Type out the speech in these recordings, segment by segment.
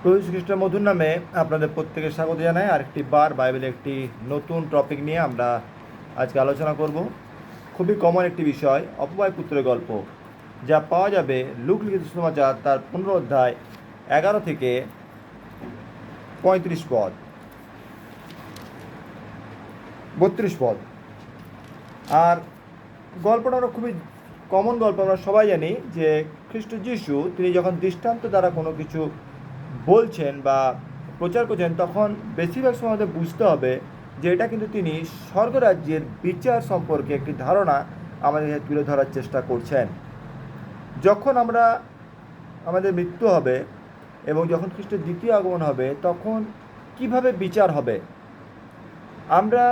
প্রভু যীশু খ্রিস্টের মধুর নামে আপনাদের প্রত্যেকের স্বাগত জানাই। আরেকটি বার বাইবেলের একটি নতুন টপিক নিয়ে আমরা আজকে আলোচনা করব। খুবই কমন একটি বিষয়, অপবায় পুত্রের গল্প, যা পাওয়া যাবে লুক লিখিত সুসমাচার তার 15 অধ্যায় 11 থেকে 35 পদ, 32 পদ। আর গল্পটা আমরা খুবই কমন গল্প, আমরা সবাই জানি যে খ্রিস্ট যিশু তিনি যখন দৃষ্টান্ত দ্বারা কোনো কিছু বলছেন বা প্রচার করছেন, তখন বেশিরভাগ সময় আমাদের বুঝতে হবে যে এটা কিন্তু তিনি স্বর্গরাজ্যের বিচার সম্পর্কে একটি ধারণা আমাদের তুলে ধরার চেষ্টা করছেন। যখন আমাদের মৃত্যু হবে এবং যখন খ্রিস্টের দ্বিতীয় আগমন হবে, তখন কিভাবে বিচার হবে, আমরা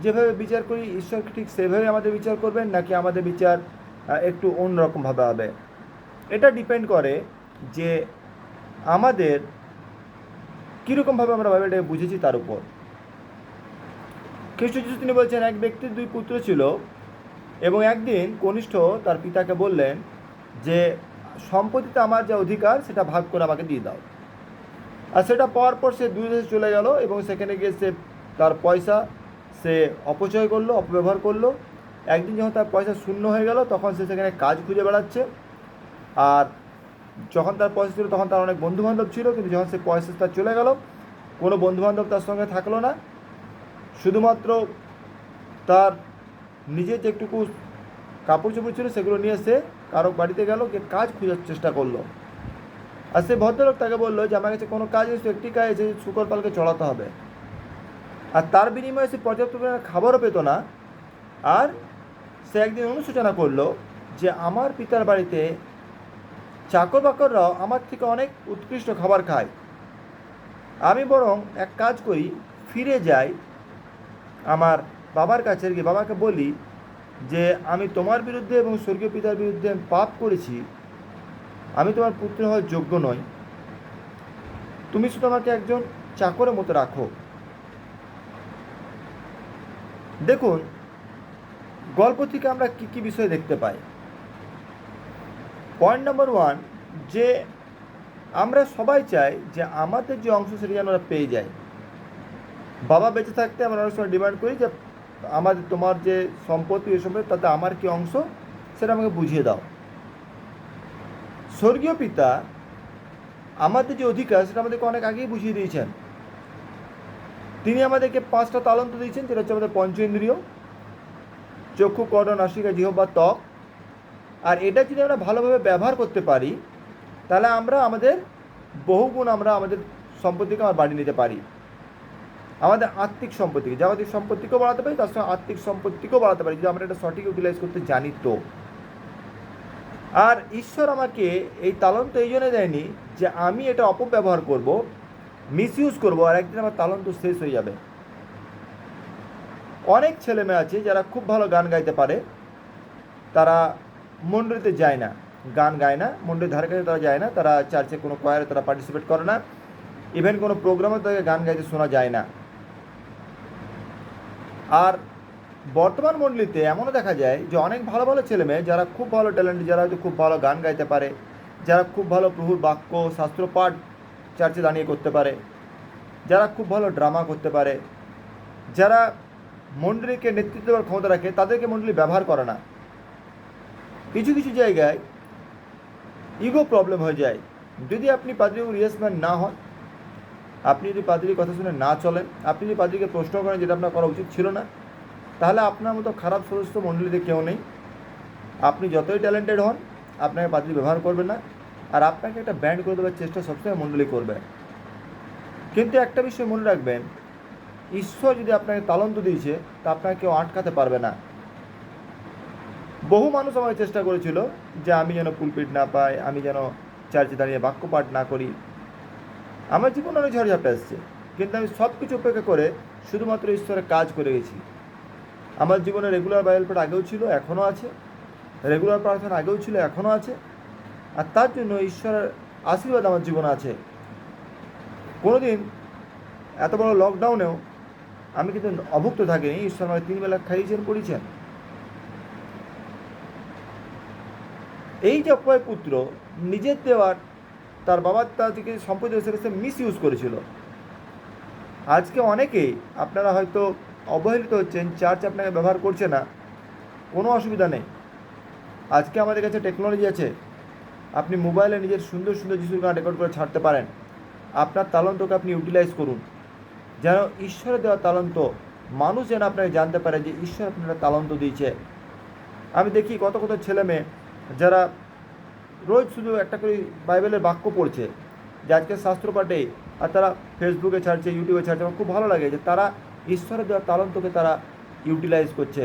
যেভাবে বিচার করি ঈশ্বর ঠিক সেভাবে আমাদের বিচার করবেন, নাকি আমাদের বিচার একটু অন্যরকমভাবে হবে। এটা ডিপেন্ড করে যে আমাদের কীরকমভাবে আমরা বাইবেলটাকে বুঝেছি তার উপর। খ্রিস্ট যিশু তিনি বলছেন, এক ব্যক্তির 2 পুত্র ছিল এবং একদিন কনিষ্ঠ তার পিতাকে বললেন যে সম্পত্তিতে আমার যে অধিকার সেটা ভাগ করে আমাকে দিয়ে দাও। আর সেটা পাওয়ার পর সে 2 দেশে চলে গেল এবং সেখানে গিয়ে সে তার পয়সা সে অপচয় করলো, অপব্যবহার করলো। একদিন যখন তার পয়সা শূন্য হয়ে গেল, তখন সে সেখানে কাজ খুঁজে বেড়াচ্ছে। আর যখন তার পয়সা ছিল তখন তার অনেক বন্ধুবান্ধব ছিল, কিন্তু যখন সে পয়সা তার চলে গেল, কোনো বন্ধুবান্ধব তার সঙ্গে থাকলো না। শুধুমাত্র তার নিজের যে একটুকু কাপড় চোপড় ছিল সেগুলো নিয়ে সে কারো বাড়িতে গেল, গিয়ে কাজ খোঁজার চেষ্টা করলো। আর সে ভদ্রলোক তাকে বললো যে আমার কাছে কোনো কাজ নেই, একটি কাজ আছে, শূকর পালকে চড়াতে হবে। আর তার বিনিময়ে সে পর্যাপ্ত পরিমাণে খাবারও পেত না। আর সে একদিন অনুশোচনা করলো যে আমার পিতার বাড়িতে চাকর বাকররাও আমার থেকে অনেক উৎকৃষ্ট খাবার খায়, আমি বরং এক কাজ করি, ফিরে যাই আমার বাবার কাছে, গিয়ে বাবাকে বলি যে আমি তোমার বিরুদ্ধে এবং স্বর্গীয় পিতার বিরুদ্ধে পাপ করেছি, আমি তোমার পুত্র হওয়ার যোগ্য নই, তুমি শুধু আমাকে একজন চাকরের মতো রাখো। দেখুন গল্প থেকে আমরা কী কী বিষয় দেখতে পাই। পয়েন্ট নাম্বার 1, যে আমরা সবাই চাই যে আমাদের যে অংশ সেটা যেন আমরা পেয়ে যাই। বাবা বেঁচে থাকতে আমরা অনেক সময় ডিমান্ড করি যে তোমার যে সম্পত্তি ওই সম্পত্তি তাতে আমার কি অংশ সেটা আমাকে বুঝিয়ে দাও। স্বর্গীয় পিতা আমাদের যে অধিকার সেটা আমাদেরকে অনেক আগেই বুঝিয়ে দিয়েছেন। তিনি আমাদেরকে 5টা তালন্ত দিয়েছেন, যেটা হচ্ছে আমাদের পঞ্চ ইন্দ্রিয়, চক্ষু, কর্ণ, নাসিকা, জিহ্বা, ত্বক। আর এটা যদি আমরা ভালোভাবে ব্যবহার করতে পারি, তাহলে আমরা আমাদের বহুগুণ আমরা আমাদের সম্পত্তিকে আমরা বাড়িয়ে নিতে পারি। আমাদের আত্মিক সম্পত্তিকে, জাগতিক সম্পত্তিকেও বাড়াতে পারি, তার সঙ্গে আত্মিক সম্পত্তিকেও বাড়াতে পারি, যদি আমরা এটা সঠিক ইউটিলাইজ করতে জানি তো। আর ঈশ্বর আমাকে এই তালন্ত এই জন্য দেয়নি যে আমি এটা অপব্যবহার করব, মিসইউজ করবো, আর একদিন আমার তালন্ত শেষ হয়ে যাবে। অনেক ছেলে মেয়ে আছে যারা খুব ভালো গান গাইতে পারে, তারা মণ্ডলীতে যায় না, গান গায় না, মণ্ডলীর ধারে কাছে তারা যায় না, তারা চার্চে কোনো কোয়ারে তারা পার্টিসিপেট করে না, ইভেন কোনো প্রোগ্রামে তাকে গান গাইতে শোনা যায় না। আর বর্তমান মণ্ডলীতে এমনও দেখা যায় যে অনেক ভালো ভালো ছেলে মেয়ে যারা খুব ভালো ট্যালেন্ট, যারা হয়তো খুব ভালো গান গাইতে পারে, যারা খুব ভালো প্রভুর বাক্য শাস্ত্র পাঠ চার্চে দাঁড়িয়ে করতে পারে, যারা খুব ভালো ড্রামা করতে পারে, যারা মণ্ডলীকে নেতৃত্ব দেওয়ার ক্ষমতা রাখে, তাদেরকে মণ্ডলী ব্যবহার করে না। কিছু কিছু জায়গায় ইগো প্রবলেম হয়ে যায়। যদি আপনি পাদ্রীর রিয়েসম্যান না হন, আপনি যদি পাদ্রীর কথা শুনে না চলেন, আপনি যদি পাদ্রীকে প্রশ্ন করেন যেটা আপনার করা উচিত ছিল না, তাহলে আপনার মতো খারাপ সদস্য মণ্ডলীতে কেউ নেই। আপনি যতই ট্যালেন্টেড হন, আপনাকে পাদ্রী ব্যবহার করবে না, আর আপনাকে একটা ব্যান্ড করে দেওয়ার চেষ্টা সবসময় মণ্ডলী করবে। কিন্তু একটা বিষয় মনে রাখবেন, ঈশ্বর যদি আপনাকে তালন্ত দিয়েছে তা আপনাকে কেউ আটকাতে পারবে না। বহু মানুষ আমাকে চেষ্টা করেছিল যে আমি যেন পুলপিট না পাই, আমি যেন চার্চে দাঁড়িয়ে বাক্য পাঠ না করি। আমার জীবনে অনেক ঝড়ঝাপটা এসছে, কিন্তু আমি সব কিছু উপেক্ষা করে শুধুমাত্র ঈশ্বরের কাজ করে গেছি। আমার জীবনে রেগুলার বাইবেল পাঠ আগেও ছিল, এখনও আছে, রেগুলার প্রার্থনা আগেও ছিল, এখনও আছে। আর তার জন্য ঈশ্বরের আশীর্বাদ আমার জীবনে আছে। কোনোদিন এত বড় লকডাউনেও আমি কিন্তু অভুক্ত থাকিনি, ঈশ্বর আমাকে 3 বেলা খাইয়েছেন, পড়িয়েছেন। এই যে অপয় পুত্র নিজের দেওয়ার তার বাবা তার থেকে সম্পত্তি সে মিস ইউজ করেছিল। আজকে অনেকেই আপনারা হয়তো অবহেলিত হচ্ছেন, চার্চ আপনাকে ব্যবহার করছে না, কোনো অসুবিধা নেই। আজকে আমাদের কাছে টেকনোলজি আছে, আপনি মোবাইলে নিজের সুন্দর সুন্দর যিশুর গান রেকর্ড করে ছাড়তে পারেন। আপনার তালন্তকে আপনি ইউটিলাইজ করুন, যেন ঈশ্বরের দেওয়া তালন্ত মানুষ যেন আপনাকে জানতে পারে যে ঈশ্বর আপনার তালন্ত দিয়েছে। আমি দেখি কত কত ছেলে মেয়ে যারা রোজ শুধু একটা করে বাইবেলের বাক্য পড়ছে, যে আজকে শাস্ত্র পাঠে, আর তারা ফেসবুকে ছাড়ছে, ইউটিউবে ছাড়ছে। আমার খুব ভালো লাগে যে তারা ঈশ্বরের দেওয়া তালন্তকে তারা ইউটিলাইজ করছে।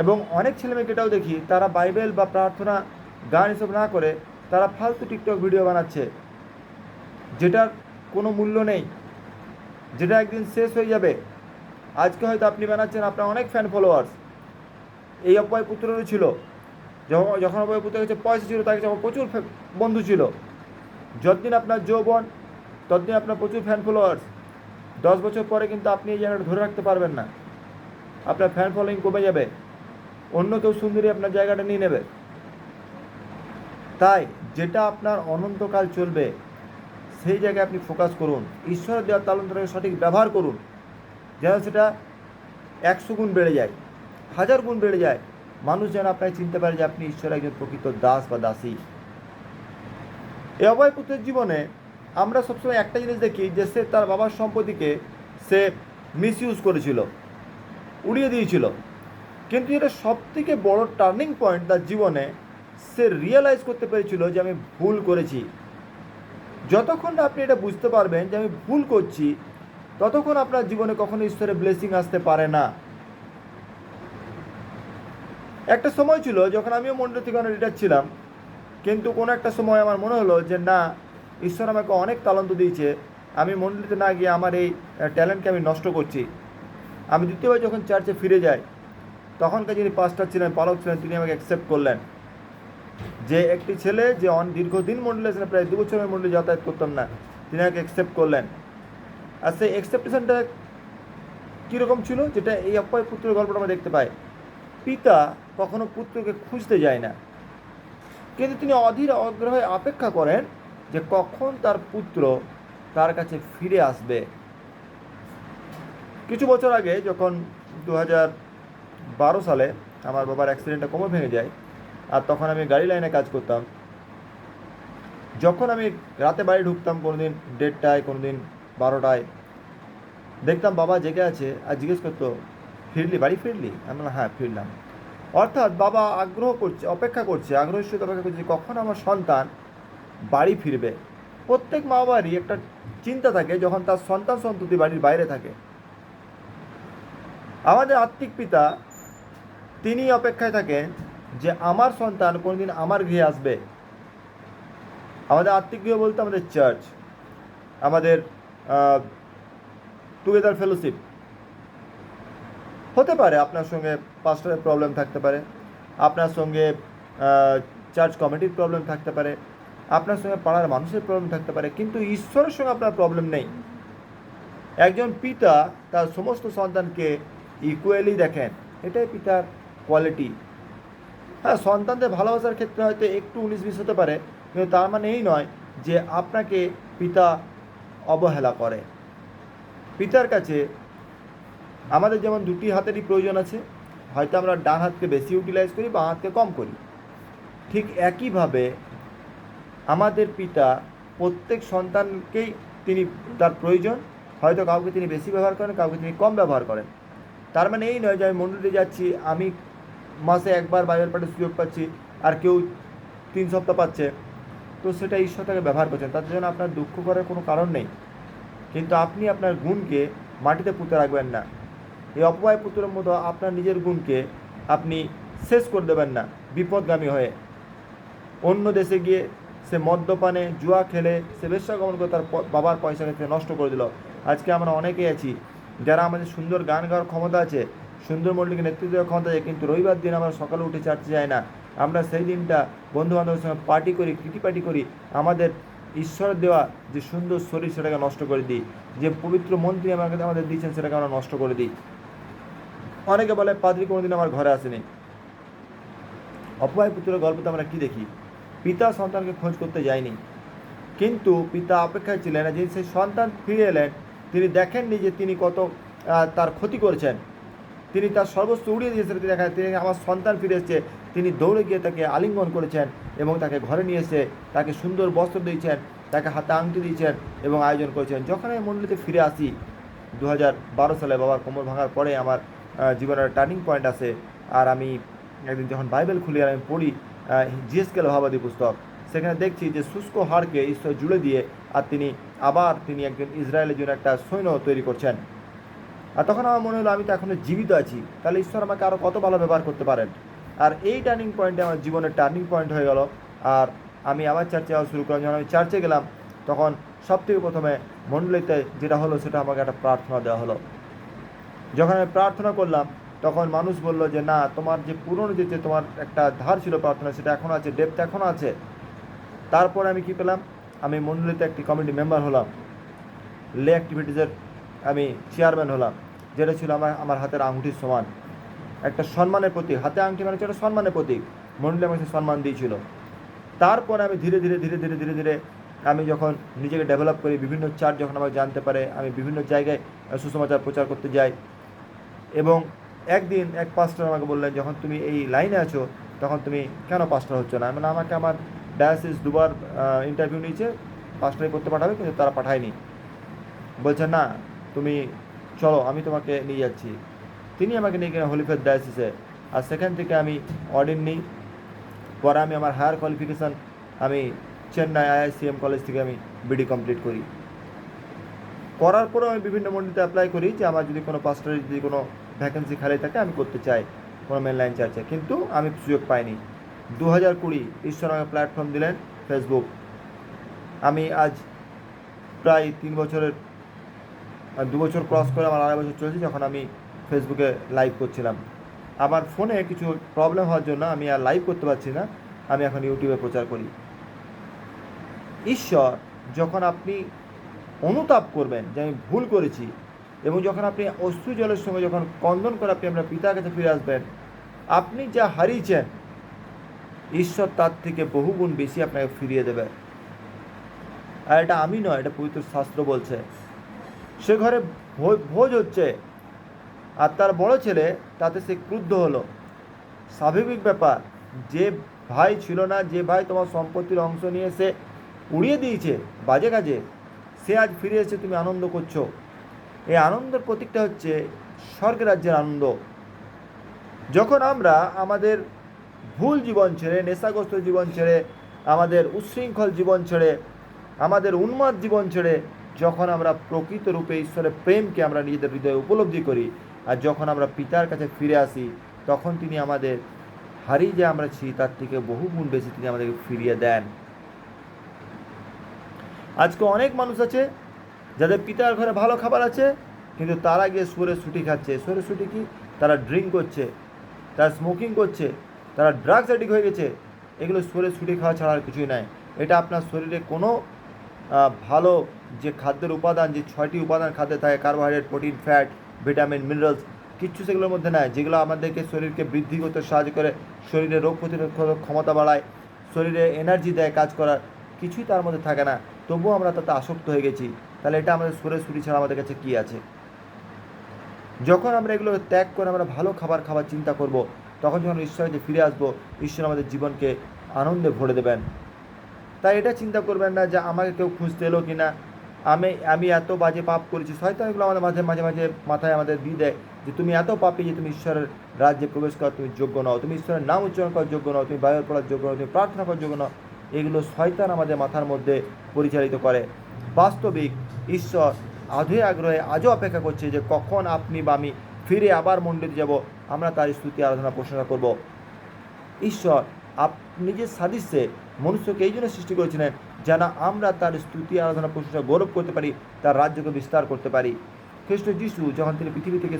এবং অনেক ছেলেমেয়েকে এটাও দেখি, তারা বাইবেল বা প্রার্থনা গান এসব না করে তারা ফালতু টিকটক ভিডিও বানাচ্ছে, যেটার কোনো মূল্য নেই, যেটা একদিন শেষ হয়ে যাবে। আজকে হয়তো আপনি বানাচ্ছেন, আপনার অনেক ফ্যান ফলোয়ার্স। এই অপয় পুত্রেরও ছিল, যখন অপয় পুত্রের কাছে পয়সা ছিল, তার কাছে প্রচুর বন্ধু ছিল। যতদিন আপনার যৌবন, ততদিন আপনার প্রচুর ফ্যান ফলোয়ার্স। 10 বছর পরে কিন্তু আপনি এই জায়গাটা ধরে রাখতে পারবেন না, আপনার ফ্যান ফলোয়িং কমে যাবে, অন্য কেউ সুন্দরী আপনার জায়গাটা নিয়ে নেবে। তাই যেটা আপনার অনন্তকাল চলবে সেই জায়গায় আপনি ফোকাস করুন, ঈশ্বরের দেওয়ার তালন্তটাকে সঠিক ব্যবহার করুন, যেন সেটা 100 গুণ বেড়ে যায়, 1000 গুণ বেড়ে যায়। মানুষ যেন আপনাকে চিনতে পারে যে আপনি ঈশ্বরের একজন প্রকৃত দাস বা দাসী। এই অভয় পুত্রের জীবনে আমরা সবসময় একটা জিনিস দেখি, যে সে তার বাবার সম্পত্তিকে সে মিসইউজ করেছিল, উড়িয়ে দিয়েছিল। কিন্তু এটা সবথেকে বড় টার্নিং পয়েন্ট তার জীবনে, সে রিয়েলাইজ করতে পেরেছিল যে আমি ভুল করেছি। যতক্ষণ না আপনি এটা বুঝতে পারবেন যে আমি ভুল করছি, ততক্ষণ আপনার জীবনে কখনো ঈশ্বরের ব্লেসিং আসতে পারে না। একটা সময় ছিল যখন আমিও মন্ডল থেকে অনেক রিটায়ার ছিলাম, কিন্তু কোনো একটা সময় আমার মনে হলো যে না, ঈশ্বর আমাকে অনেক তালন্ত দিয়েছে, আমি মন্ডলীতে না গিয়ে আমার এই ট্যালেন্টকে আমি নষ্ট করছি। আমি দ্বিতীয়বার যখন চার্চে ফিরে যাই, তখনকার যিনি পাস্টার ছিলেন, পালক ছিলেন, তিনি আমাকে অ্যাকসেপ্ট করলেন। যে একটি ছেলে যে দীর্ঘদিন মন্ডলে ছিলেন, প্রায় 2 বছরের মন্ডলে যাতায়াত করতাম না, তিনি আমাকে অ্যাকসেপ্ট করলেন। আর সেই অ্যাকসেপ্টেশনটা কীরকম ছিল, যেটা এই অক্ষয় পুত্রের গল্পটা আমরা দেখতে পাই। পিতা কখনো পুত্রকে খুঁজতে যায় না, কিন্তু তিনি অধীর আগ্রহে অপেক্ষা করেন যে কখন তার পুত্র তার কাছে ফিরে আসবে। কিছু বছর আগে যখন 2012 সালে আমার বাবার অ্যাক্সিডেন্টে কোমর ভেঙে যায়, আর তখন আমি গাড়ি লাইনে কাজ করতাম। যখন আমি রাতে বাড়ি ঢুকতাম, কোনোদিন 1:30টায়, কোনোদিন 12টায়, দেখতাম বাবা জেগে আছে আর জিজ্ঞেস করতো, বাড়ি ফিরলি? আমি বললাম হ্যাঁ ফিরলাম। অর্থাৎ বাবা আগ্রহ করছে, অপেক্ষা করছে, আগ্রহের সাথে অপেক্ষা করছে কখন আমার সন্তান বাড়ি ফিরবে। প্রত্যেক মা বাবারই একটা চিন্তা থাকে যখন তার সন্তান সন্ততি বাড়ির বাইরে থাকে। আমাদের আত্মিক পিতা তিনি অপেক্ষায় থাকেন যে আমার সন্তান কোনোদিন আমার গৃহে আসবে। আমাদের আত্মিক গৃহ বলতে আমাদের চার্চ, আমাদের টুগেদার ফেলোশিপ। হতে পারে আপনার সঙ্গে পাস্টরের প্রবলেম থাকতে পারে, আপনার সঙ্গে চার্চ কমিটির প্রবলেম থাকতে পারে, আপনার সঙ্গে পাড়ার মানুষের প্রবলেম থাকতে পারে, কিন্তু ঈশ্বরের সঙ্গে আপনার প্রবলেম নেই। একজন পিতা তার সমস্ত সন্তানকে ইকুয়ালি দেখেন, এটাই পিতার কোয়ালিটি। হ্যাঁ, সন্তানদের ভালোবাসার ক্ষেত্রে হয়তো একটু 19-20 হতে পারে, কিন্তু তার মানে এই নয় যে আপনাকে পিতা অবহেলা করে। পিতার কাছে আমাদের যেমন 2টি হাতেরই প্রয়োজন আছে, হয়তো আমরা ডান হাতকে বেশি ইউটিলাইজ করি, বাঁ হাতকে কম করি। ঠিক একইভাবে আমাদের পিতা প্রত্যেক সন্তানকেই তিনি তার প্রয়োজন, হয়তো কাউকে তিনি বেশি ব্যবহার করেন, কাউকে তিনি কম ব্যবহার করেন। তার মানে এই নয় যে আমি মন্ডলীতে যাচ্ছি, আমি মাসে একবার বাইবেল পাঠের সুযোগ পাচ্ছি আর কেউ 3 সপ্তাহ পাচ্ছে, তো সেটা ঈশ্বর তাকে ব্যবহার করছেন, তার জন্য আপনার দুঃখ করার কোনো কারণ নেই। কিন্তু আপনি আপনার গুণকে মাটিতে পুঁতে রাখবেন না। এই অপবায় পুত্রের মতো আপনার নিজের গুণকে আপনি শেষ করে দেবেন না বিপদগামী হয়ে। অন্য দেশে গিয়ে সে মদ্যপানে, জুয়া খেলে, সে বেশ্যাগমন করে তার বাবার পয়সাকে সে নষ্ট করে দিল। আজকে আমরা অনেকেই আছি যারা আমাদের সুন্দর গান গাওয়ার ক্ষমতা আছে, সুন্দর মণ্ডলীকে নেতৃত্ব দেওয়ার ক্ষমতা আছে, কিন্তু রবিবার দিন আমরা সকালে উঠে চার্চে যাই না। আমরা সেই দিনটা বন্ধুবান্ধবের সঙ্গে পার্টি করি, কিটি পার্টি করি, আমাদের ঈশ্বরের দেওয়া যে সুন্দর শরীর সেটাকে নষ্ট করে দিই, যে পবিত্র মন্ত্রী আমাদের দিয়েছেন সেটাকে আমরা নষ্ট করে দিই। অনেকে বলে পাদ্রী কোনোদিন আমার ঘরে আসেনি। অপবায় পুত্রের গল্পতে আমরা কি দেখি, পিতা সন্তানকে খোঁজ করতে যায়নি, কিন্তু পিতা অপেক্ষায় ছিলেন যে সেই সন্তান ফিরে এলেন, তিনি দেখেননি যে তিনি কত তার ক্ষতি করেছেন। তিনি তার সর্বস্ব উড়িয়ে দিয়েছেন, তিনি আমার সন্তান ফিরে এসেছে, তিনি দৌড়ে গিয়ে তাকে আলিঙ্গন করেছেন এবং তাকে ঘরে নিয়ে এসে তাকে সুন্দর বস্ত্র দিয়েছেন, তাকে হাতে আংটি দিয়েছেন এবং আয়োজন করেছেন। যখন আমি মন্ডলীতে ফিরে আসি 2012 সালে, বাবার কোমর ভাঙার পরে আমার জীবনের টার্নিং পয়েন্ট আসে। আর আমি একদিন যখন বাইবেল খুলি আর আমি পড়ি জিএসকেল ভাবাদী পুস্তক, সেখানে দেখছি যে শুষ্ক হাড়কে ঈশ্বর জুড়ে দিয়ে আর তিনি একজন ইসরায়েলের জন্য একটা সৈন্য তৈরি করছেন। আর তখন আমার মনে হলো আমি তো এখনও জীবিত আছি, তাহলে ঈশ্বর আমাকে আরও কত ভালো ব্যবহার করতে পারেন। আর এই টার্নিং পয়েন্টে আমার জীবনের টার্নিং পয়েন্ট হয়ে গেল। আর আমি আবার চার্চে যাওয়া শুরু করলাম। যখন আমি চার্চে গেলাম তখন সবথেকে প্রথমে মণ্ডলীতে যেটা হলো সেটা আমাকে একটা প্রার্থনা দেওয়া হলো। যখন আমি প্রার্থনা করলাম তখন মানুষ বলল যে না, তোমার যে পুরনো যে তোমার একটা ধার ছিল প্রার্থনা, সেটা এখনও আছে, ডেপথ এখনও আছে। তারপরে আমি কী পেলাম, আমি মণ্ডলীতে একটি কমিটি মেম্বার হলাম, লে অ্যাক্টিভিটিসের আমি চেয়ারম্যান হলাম, যেটা ছিল আমার হাতের আঙুঠির সমান, একটা সম্মানের প্রতীক। হাতে আংটি মানে একটা সম্মানের প্রতীক, মণ্ডলী আমাকে সম্মান দিয়েছিল। তারপরে আমি ধীরে ধীরে ধীরে ধীরে ধীরে ধীরে আমি যখন নিজেকে ডেভেলপ করি, বিভিন্ন চার্চ যখন আমাকে জানতে পারে, আমি বিভিন্ন জায়গায় সুসমাচার প্রচার করতে যাই। এবং একদিন এক পাস্টার আমাকে বললেন, যখন তুমি এই লাইনে আছো তখন তুমি কেন পাস্টার হচ্ছ না? মানে আমাকে আমার ডায়াসিস দুবার ইন্টারভিউ নিয়েছে, পাস্টারি করতে পাঠাবে, কিন্তু তারা পাঠায়নি। বলছে না, তুমি চলো, আমি তোমাকে নিয়ে যাচ্ছি। তিনি আমাকে নিয়ে গেলেন হলিফেথ ডায়াসিসে। আর সেখান থেকে আমি অর্ডিন নিই। পরে আমি আমার হায়ার কোয়ালিফিকেশান আমি চেন্নাই IICM কলেজ থেকে আমি বিডি কমপ্লিট করি। করার পরেও আমি বিভিন্ন মন্ডলীতে অ্যাপ্লাই করি যে আমার যদি কোনো পাস্টারের যদি কোনো ভ্যাকেন্সি খালি থাকে আমি করতে চাই কোনো মেনলাইন চার্চে, কিন্তু আমি সুযোগ পাইনি। 2020 ঈশ্বর আমাকে প্ল্যাটফর্ম দিলেন ফেসবুক। আমি আজ প্রায় 3 বছরের 2 বছর ক্রস করে আমার 2.5 বছর চলছে যখন আমি ফেসবুকে লাইভ করছিলাম। আমার ফোনে কিছু প্রবলেম হওয়ার জন্য আমি আর লাইভ করতে পারছি না, আমি এখন ইউটিউবে প্রচার করি। ঈশ্বর যখন আপনি অনুতাপ করবেন যে আমি ভুল করেছি, এবং যখন আপনি অশ্রু জলের সঙ্গে যখন ক্রন্দন করে আপনি আপনার পিতার কাছে ফিরে আসবেন, আপনি যা হারিয়েছেন ঈশ্বর তার থেকে বহুগুণ বেশি আপনাকে ফিরিয়ে দেবে। আর এটা আমি নয়, এটা পবিত্র শাস্ত্র বলছে। সে ঘরে ভোজ হচ্ছে আর তার বড় ছেলে তাতে সে ক্রুদ্ধ হলো। স্বাভাবিক ব্যাপার, যে ভাই ছিল না, যে ভাই তোমার সম্পত্তির অংশ নিয়ে সে উড়িয়ে দিয়েছে বাজে কাজে, সে আজ ফিরে এসে তুমি আনন্দ করছো। এই আনন্দের প্রতীকটা হচ্ছে স্বর্গের রাজ্যের আনন্দ। যখন আমরা আমাদের ভুল জীবন ছেড়ে, নেশাগ্রস্ত জীবন ছেড়ে, আমাদের উচ্ছৃঙ্খল জীবন ছেড়ে, আমাদের উন্মাদ জীবন ছেড়ে যখন আমরা প্রকৃত রূপে ঈশ্বরের প্রেমকে আমরা নিজেদের হৃদয়ে উপলব্ধি করি, আর যখন আমরা পিতার কাছে ফিরে আসি, তখন তিনি আমাদের হারিয়ে যে আমরা ছি তার থেকে বহু গুণ বেশি তিনি আমাদেরকে ফিরিয়ে দেন। আজকে অনেক মানুষ আছে যাদের পিতার ঘরে ভালো খাবার আছে, কিন্তু তারা গিয়ে সুরের ছুটি খাচ্ছে। সুরের ছুটি কি? তারা ড্রিঙ্ক করছে, তারা স্মোকিং করছে, তারা ড্রাগস অ্যাডিক্ট হয়ে গেছে। এগুলো সুরের ছুটি খাওয়া ছাড়া আর কিছুই নাই। এটা আপনার শরীরে কোনো ভালো যে খাদ্যের উপাদান, যে 6টি উপাদান খাদ্যে থাকে, carbohydrate, protein, fat, vitamin, minerals, কিচ্ছু সেগুলোর মধ্যে নাই, যেগুলো আমাদেরকে শরীরকে বৃদ্ধি করতে সাহায্য করে, শরীরে রোগ প্রতিরোধ ক্ষমতা বাড়ায়, শরীরে এনার্জি দেয় কাজ করার, কিছুই তার মধ্যে থাকে না। তবুও আমরা তাতে আসক্ত হয়ে গেছি। তাহলে এটা আমাদের সুরের ছুটি ছাড়া আমাদের কাছে কী আছে? যখন আমরা এগুলো ত্যাগ করে আমরা ভালো খাবার খাবার চিন্তা করব, তখন যখন ঈশ্বরের কাছে ফিরে আসবো, ঈশ্বর আমাদের জীবনকে আনন্দে ভরে দেবেন। তাই এটা চিন্তা করবেন না যে আমাকে কেউ খুঁজতে এলো কি না, আমি এত বাজে পাপ করেছি। শয়তান এগুলো আমাদের মাঝে মাঝে মাঝে মাথায় আমাদের দিয়ে দেয় যে তুমি এত পাপী যে তুমি ঈশ্বরের রাজ্যে প্রবেশ করার তুমি যোগ্য নও, তুমি ঈশ্বরের নাম উচ্চারণ করার যোগ্য নও, তুমি বাইবেল পড়ার যোগ্য নও, তুমি প্রার্থনা করার যোগ্য নও। এগুলো শয়তান আমাদের মাথার মধ্যে পরিচালিত করে। বাস্তবিক ঈশ্বর আধে আগ্রহে আজও অপেক্ষা করছে যে কখন আপনি বা আমি ফিরে আবার মন্দিরে যাব, আমরা তার স্তুতি আরাধনা প্রশংসা করব। ঈশ্বর নিজের সাদৃশ্যে মনুষ্যকে এই জন্য সৃষ্টি করেছিলেন যেন আমরা তার স্তুতি আরাধনা প্রশংসা গৌরব করতে পারি, তার রাজ্যকে বিস্তার করতে পারি। খ্রিস্ট যিশু যখন তিনি পৃথিবী থেকে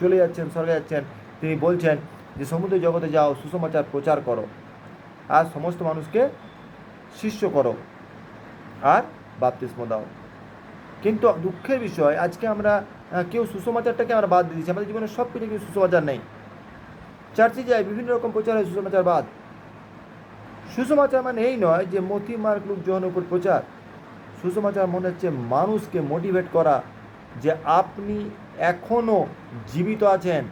চলে যাচ্ছেন, স্বর্গে যাচ্ছেন, তিনি বলছেন যে সমুদ্র জগতে যাও, সুসমাচার প্রচার করো, আর সমস্ত মানুষকে শিষ্য করো, আর বাপ্তিস্ম দাও। কিন্তু দুঃখের বিষয়, আজকে আমরা কেউ সুসমাচারটাকে আমরা বাদ দিয়ে দিচ্ছি। আমাদের জীবনে সব কিছু কিন্তু সুসমাচার নেই। চার্চে যাই, বিভিন্ন রকম প্রচার হয়, সুসমাচার বাদ। সুসমাচার মানে এই নয় যে মতি মার্ক লুক জোহানের উপর প্রচার। সুসমাচার মনে হচ্ছে মানুষকে মোটিভেট করা যে আপনি এখনও জীবিত আছেন।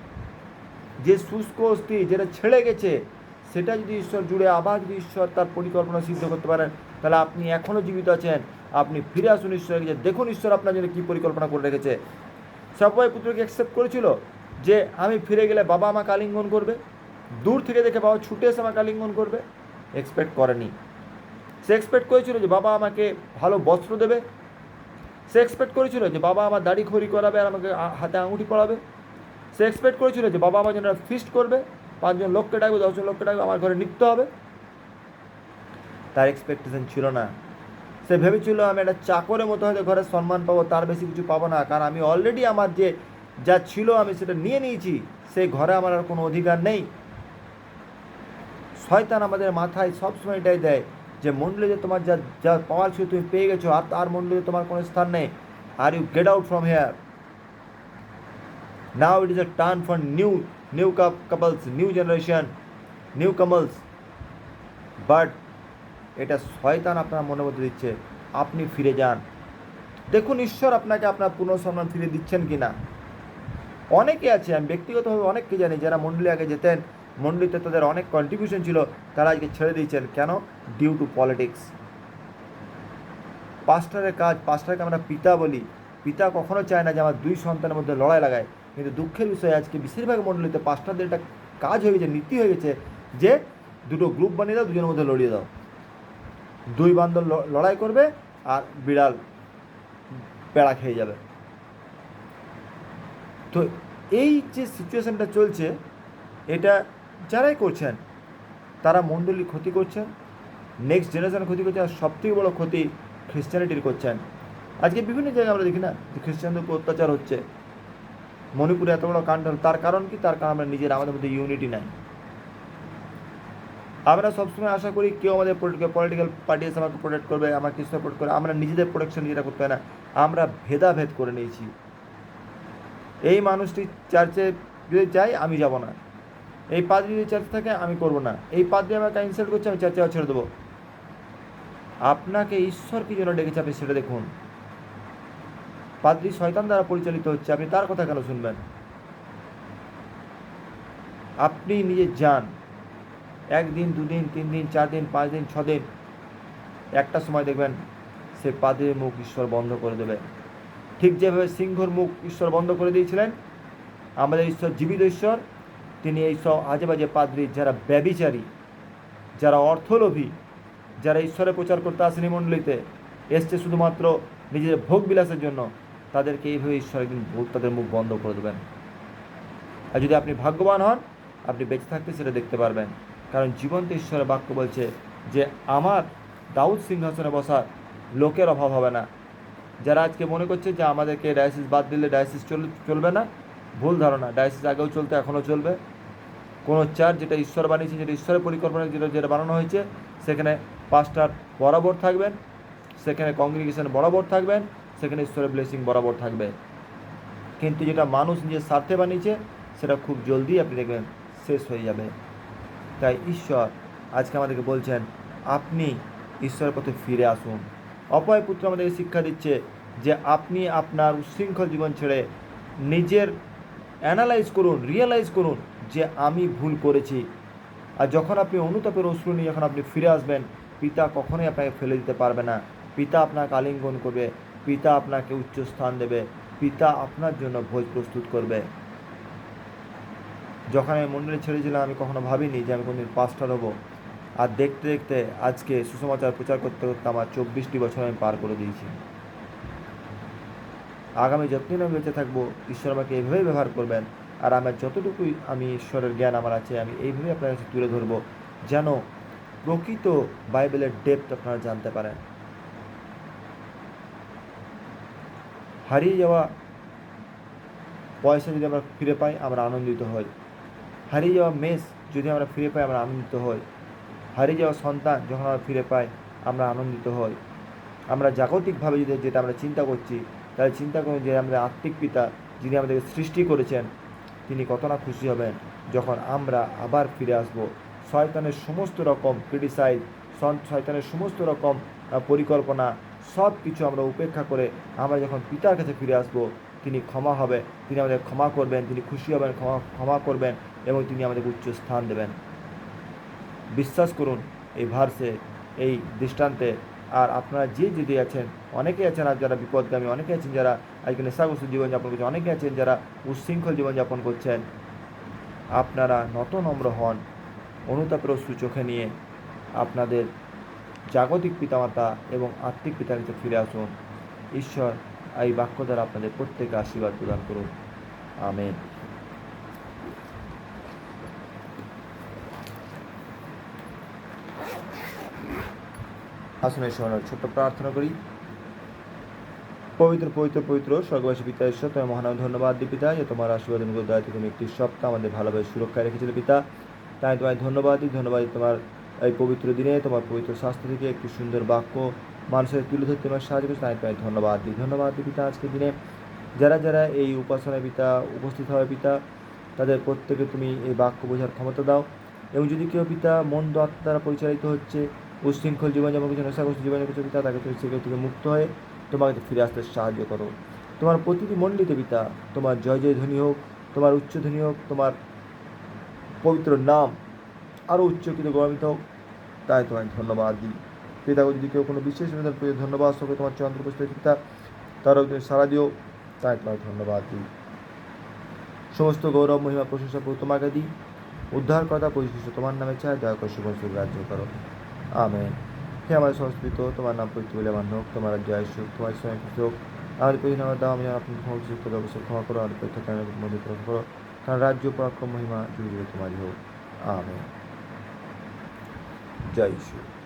যে শুষ্ক অস্থি যেটা ছেড়ে গেছে সেটা যদি ঈশ্বর জুড়ে আবার যদি ঈশ্বর তার পরিকল্পনা সিদ্ধ করতে পারেন, তাহলে আপনি এখনও জীবিত আছেন। আপনি ফিরে আসুন ঈশ্বরের কাছে, দেখুন ঈশ্বর আপনার জন্য কী পরিকল্পনা করে রেখেছে। সবাই পুত্রকে অ্যাকসেপ্ট করেছিল যে আমি ফিরে গেলে বাবা আমাকে আলিঙ্গন করবে, দূর থেকে দেখে বাবা ছুটে এসে আমাকে আলিঙ্গন করবে। এক্সপেক্ট করেনি। সে এক্সপেক্ট করেছিল যে বাবা আমাকে ভালো বস্ত্র দেবে, সে এক্সপেক্ট করেছিল যে বাবা আমার দাড়ি খড়ি করাবে আর আমাকে হাতে আঙুঠি পরাবে, সে এক্সপেক্ট করেছিল যে বাবা আমার জন্য ফিস্ট করবে, 5 জন লোককে ডাকবে, 10 জন লোককে ডাকবে, আমার ঘরে নৃত্য হবে। তার এক্সপেকটেশন ছিল না। সে ভেবেছিল আমি একটা চাকরের মতো হয়তো ঘরে সম্মান পাবো, তার বেশি কিছু পাবো না, কারণ আমি অলরেডি আমার যে যা ছিল আমি সেটা নিয়ে নিয়েছি, সেই ঘরে আমার আর কোনো অধিকার নেই। শয়তান আমাদের মাথায় সবসময় এটাই দেয় যে মণ্ডলীতে তোমার যা যা পাওয়ার ছিল তুমি পেয়ে গেছো, আর তার মণ্ডলীতে তোমার কোনো স্থান নেই। Are you get out from here. Now it is a turn for new couples, new generation, new couples. But এটা শয়তান আপনার মনের মধ্যে দিচ্ছে, আপনি ফিরে যান, দেখুন ঈশ্বর আপনাকে আপনার পুনঃসম্মান ফিরে দিচ্ছেন কি না। অনেকে আছে, আমি ব্যক্তিগতভাবে অনেককে জানি যারা মণ্ডলী আগে যেতেন, মণ্ডলীতে তাদের অনেক কন্ট্রিবিউশন ছিল, তারা আজকে ছেড়ে দিয়েছেন। কেন? Due to politics. পাস্টারের কাজ, পাস্টারকে আমরা পিতা বলি, পিতা কখনো চায় না যে আমার 2 সন্তানের মধ্যে লড়াই লাগায়। কিন্তু দুঃখের বিষয় আজকে বেশিরভাগ মণ্ডলীতে পাস্টারদের একটা কাজ হয়ে গেছে, নীতি হয়ে গেছে যে 2টো গ্রুপ বানিয়ে দাও, 2জনের মধ্যে লড়িয়ে দাও। 2 বান্দর লড়াই করবে আর বিড়াল পেড়া খেয়ে যাবে। তো এই যে সিচুয়েশানটা চলছে, এটা যারাই করছেন তারা মণ্ডলীর ক্ষতি করছেন, নেক্সট জেনারেশন ক্ষতি করছেন, আর সবথেকে বড়ো ক্ষতি খ্রিস্টানিটির করছেন। আজকে বিভিন্ন জায়গায় আমরা দেখি না যে খ্রিস্টানদের উপর অত্যাচার হচ্ছে। মণিপুরে এত বড় কাণ্ড, তার কারণ কি? তার কারণ আমরা নিজের, আমাদের মধ্যে ইউনিটি নাই। আমরা সবসময় আশা করি কেউ আমাদের পলিটিক্যাল পার্টি এসে আমাকে প্রোটেক্ট করবে, আমাকে সাপোর্ট করে। আমরা নিজেদের প্রোটেকশন নিজেরা করতে হয় না, আমরা ভেদাভেদ করে নিয়েছি। এই মানুষটি চার্চে যদি যায় আমি যাব না, এই পাদ্রী যদি চার্চে থাকে আমি করব না, এই পাদ্রী আমাকে ইনসাল্ট করছে আমি চার্চে ছেড়ে দেবো। আপনাকে ঈশ্বর কি জন্য ডেকেছে আপনি সেটা দেখুন। পাদ্রী শয়তান দ্বারা পরিচালিত হচ্ছে, আপনি তার কথা কেন শুনবেন? আপনি নিজে যান, 1 দিন 2 দিন 3 দিন 4 দিন 5 দিন 6 দিন, একটা সময় দেখবেন সে পাদ্রীর মুখ ঈশ্বর বন্ধ করে দেবে। ঠিক যেভাবে সিংহর মুখ ঈশ্বর বন্ধ করে দিয়েছিলেন, আমাদের ঈশ্বর জীবিত ঈশ্বর। তিনি এই সব আজে বাজে পাদ্রী, যারা ব্যভিচারী, যারা অর্থলোভী, যারা ঈশ্বরের প্রচার করতে আসেনি মণ্ডলীতে, এসছে শুধুমাত্র নিজের ভোগ বিলাসের জন্য, তাদেরকে এইভাবে ঈশ্বর একদিন তাদের মুখ বন্ধ করে দেবেন। আর যদি আপনি ভাগ্যবান হন, আপনি বেঁচে থাকতে সেটা দেখতে পারবেন। কারণ জীবন্ত ঈশ্বরের বাক্য বলছে যে আমার দাউদ সিংহাসনে বসার লোকের অভাব হবে না। যারা আজকে মনে করছে যে আমাদেরকে ডায়াসিস বাদ দিলে ডায়াসিস চলবে না, ভুল ধারণা। ডায়াসিস আগেও চলতে, এখনও চলবে। কোনো চার্চ যেটা ঈশ্বর বানিয়েছে, যেটা ঈশ্বরের পরিকল্পনা যেটা বানানো হয়েছে, সেখানে পাস্টার বরাবর থাকবেন, সেখানে কংগ্রিগেশন বরাবর থাকবেন, সেখানে ঈশ্বরের ব্লেসিং বরাবর থাকবে। কিন্তু যেটা মানুষ নিজের স্বার্থে বানিয়েছে সেটা খুব জলদি আপনি দেখবেন শেষ হয়ে যাবে। তাই ঈশ্বর আজকে আমাদেরকে বলছেন আপনি ঈশ্বরের পথে ফিরে আসুন। অপয় পুত্র আমাদেরকে শিক্ষা দিচ্ছে যে আপনি আপনার উচ্ছৃঙ্খল জীবন ছেড়ে নিজের অ্যানালাইজ করুন, রিয়েলাইজ করুন যে আমি ভুল করেছি। আর যখন আপনি অনুতাপের অশ্রু নিয়ে যখন আপনি ফিরে আসবেন, পিতা কখনোই আপনাকে ফেলে দিতে পারবে না। পিতা আপনাকে আলিঙ্গন করবে, পিতা আপনাকে উচ্চ স্থান দেবে, পিতা আপনার জন্য ভোজ প্রস্তুত করবে। যখন আমি মণ্ডলী ছেড়েছিলাম আমি কখনো ভাবিনি যে আমি কোনদিন পাস্টার হব। আর দেখতে দেখতে আজকে সুসমাচার প্রচার করতে করতে আমার 24টি বছর আমি পার করে দিয়েছি। আগামী যতদিন আমি বেঁচে থাকবো, ঈশ্বর আমাকে এইভাবেই ব্যবহার করবেন। আর আমার যতটুকুই আমি ঈশ্বরের জ্ঞান আমার আছে, আমি এইভাবেই আপনার কাছে তুলে ধরবো, যেন প্রকৃত বাইবেলের ডেপথ আপনারা জানতে পারেন। হারিয়ে যাওয়া পয়সা যদি আমরা ফিরে পাই আমরা আনন্দিত হই, হারিয়ে যাওয়া মেস যদি আমরা ফিরে পাই আমরা আনন্দিত হই, হারিয়ে যাওয়া সন্তান যখন আমরা ফিরে পাই আমরা আনন্দিত হই। আমরা জাগতিকভাবে যদি যেটা আমরা চিন্তা করছি, তাহলে চিন্তা করুন যে আমাদের আত্মিক পিতা যিনি আমাদেরকে সৃষ্টি করেছেন, তিনি কত না খুশি হবেন যখন আমরা আবার ফিরে আসব শয়তানের সমস্ত রকম ক্রিটিসাইজ, শয়তানের সমস্ত রকম পরিকল্পনা সব কিছু আমরা উপেক্ষা করে আমরা যখন পিতার কাছে ফিরে আসব, তিনি ক্ষমা হবে, তিনি আমাদের ক্ষমা করবেন, তিনি খুশি হবেন, ক্ষমা করবেন এবং তিনি আমাদের উচ্চ স্থান দেবেন। বিশ্বাস করুন এই ভার্সে, এই দৃষ্টান্তে। আর আপনারা যে যদি আছেন, অনেকেই আছেন আর যারা বিপদগামী, অনেকে আছেন যারা আজকে নেশাগ্রস্ত জীবনযাপন করছেন, অনেকে আছেন যারা উচ্ছৃঙ্খল জীবনযাপন করছেন। আপনারা নত নম্র হন, অনুতাপের অশ্রু চোখে নিয়ে আপনাদের জাগতিক পিতামাতা এবং আত্মিক পিতার কাছে ফিরে আসুন। ঈশ্বর এই বাক্য দ্বারা আপনাদের প্রত্যেকে আশীর্বাদ প্রদান করুন। আমেন। আসুন এই সময় ছোট্ট প্রার্থনা করি। পবিত্র পবিত্র পবিত্র স্বর্গবাসী পিতা ঈশ্বর, তোমার মহান ধন্যবাদ দিই পিতা, যে তোমার আশীর্বাদ অনুগ্রহ দয়া তুমি একটি সপ্তাহ আমাদের ভালোভাবে সুরক্ষায় রেখেছিল পিতা। তাই তোমায় ধন্যবাদ দিই তোমার এই পবিত্র দিনে তোমার পবিত্র শাস্ত্র থেকে একটি সুন্দর বাক্য মানুষের তুলে ধরতে তোমার সাহায্য করছে। তাই তোমায় ধন্যবাদ দিই পিতা। আজকের দিনে যারা যারা এই উপাসনায় পিতা উপস্থিত হয় পিতা, তাদের প্রত্যেকে তুমি এই বাক্য বোঝার ক্ষমতা দাও। এবং যদি কেউ পিতা মন্দ আত্মা দ্বারা পরিচালিত হচ্ছে, উচ্ছৃঙ্খল জীবনযাপন করছে, নেশাগ্রস্ত জীবনযাপন করছে পিতা, তাকে তুমি সেগুলো থেকে মুক্ত হয়ে তোমাকে ফিরে আসতে সাহায্য করো। তোমার প্রতিটি মণ্ডলীতে পিতা তোমার জয় জয় ধ্বনি হোক, তোমার উচ্চ ধ্বনি হোক, তোমার পবিত্র নাম আরও উচ্চকিত গৌরবিত হোক। তাই তোমায় ধন্যবাদ দিই পিতা। যদি কেউ কোনো বিশেষ ধন্যবাদ সঙ্গে তোমার চন্দ্র উপস্থিত পিতা, তারাও তুমি সারা দিও। তাই তোমায় ধন্যবাদ দিই। সমস্ত গৌরব মহিমা প্রশংসা তোমাকে দিই। উদ্ধারকর্তা পরিশিষ্ট তোমার নামে চাই, দয়া করে সমস্ত রাজ্য করো। আমেন। হে আমার সংস্কৃত, তোমার নাম পবিত্র বলে মান্য হোক, তোমার রাজ্য আসুক, তোমার স্বয়ং খুশি হোক। আমাদের প্রতি আমার দাও, আমি আপনি ক্ষমা ব্যবস্থা ক্ষমা করো, আমাদের পরীক্ষা মধ্যে করো, কারণ রাজ্য পরাক্রম মহিমা যুগে যুগে তোমারই হোক। আমেন। জয় ঈশ্বর।